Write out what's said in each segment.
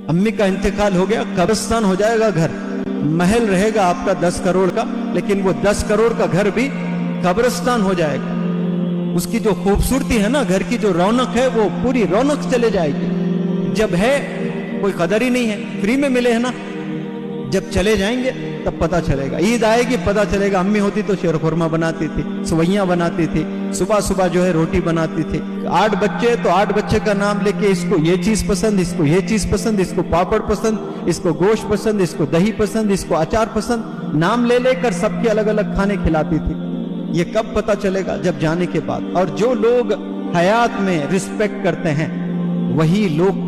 امی کا انتقال ہو گیا، قبرستان ہو جائے گا گھر، محل رہے گا آپ کا 10 کروڑ کا، لیکن وہ 10 کروڑ کا گھر بھی قبرستان ہو جائے گا۔ اس کی جو خوبصورتی ہے نا، گھر کی جو رونق ہے، وہ پوری رونق چلے جائے گی۔ جب ہے کوئی قدر ہی نہیں ہے، فری میں ملے ہے نا، جب چلے جائیں گے تب پتہ چلے گا۔ عید آئے گی پتہ چلے گا۔ امی ہوتی تو شیر خورما بناتی تھی، سوئیاں بناتی تھی، صبح صبح جو ہے روٹی بناتی تھی۔ 8 بچے تو 8 بچے کا نام لے کے، اس کو یہ چیز پسند، اس کو یہ چیز پسند، اس کو پاپڑ پسند، اس کو گوشت پسند، اس کو دہی پسند، اس کو اچار پسند، نام لے لے کر سب کے الگ الگ کھانے کھلاتی تھی۔ یہ کب پتہ چلے گا؟ جب جانے کے بعد۔ اور جو لوگ حیات میں رسپیکٹ کرتے ہیں وہی لوگ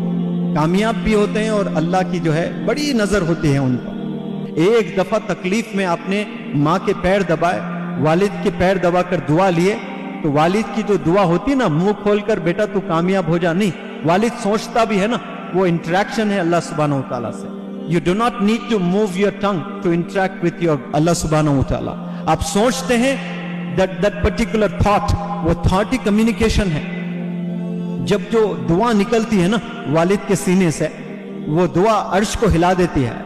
کامیاب بھی ہوتے ہیں، اور اللہ کی جو ہے بڑی نظر ہوتی ہے ان پر۔ ایک دفعہ تکلیف میں آپ نے ماں کے پیر دبائے، والد کے پیر دبا کر دعا لیے، تو والد کی جو دعا ہوتی نا، منہ کھول کر بیٹا تو کامیاب ہو جا، نہیں، والد سوچتا بھی ہے نا، وہ انٹریکشن ہے اللہ سبحانہ و تعالیٰ سے۔ You do not need to move your tongue to interact with your اللہ سبحانہ و تعالیٰ۔ آپ سوچتے ہیں that particular thought، وہ thought ہی communication ہے۔ جب جو دعا نکلتی ہے نا والد کے سینے سے، وہ دعا عرش کو ہلا دیتی ہے،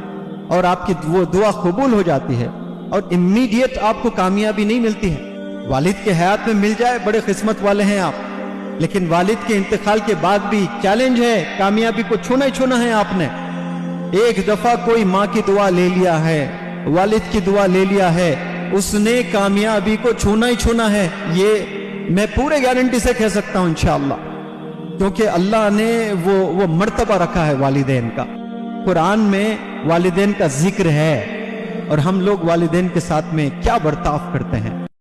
اور آپ کی وہ دعا قبول ہو جاتی ہے، اور امیڈیٹ آپ کو کامیابی نہیں ملتی ہے۔ والد کے حیات میں مل جائے بڑے قسمت والے ہیں آپ، لیکن والد کے انتقال کے بعد بھی چیلنج ہے، کامیابی کو چھونا ہی چھونا ہے آپ نے۔ ایک دفعہ کوئی ماں کی دعا لے لیا ہے، والد کی دعا لے لیا ہے، اس نے کامیابی کو چھونا ہی چھونا ہے، یہ میں پورے گارنٹی سے کہہ سکتا ہوں انشاءاللہ، کیونکہ اللہ نے وہ مرتبہ رکھا ہے والدین کا۔ قرآن میں والدین کا ذکر ہے، اور ہم لوگ والدین کے ساتھ میں کیا برتاؤ کرتے ہیں۔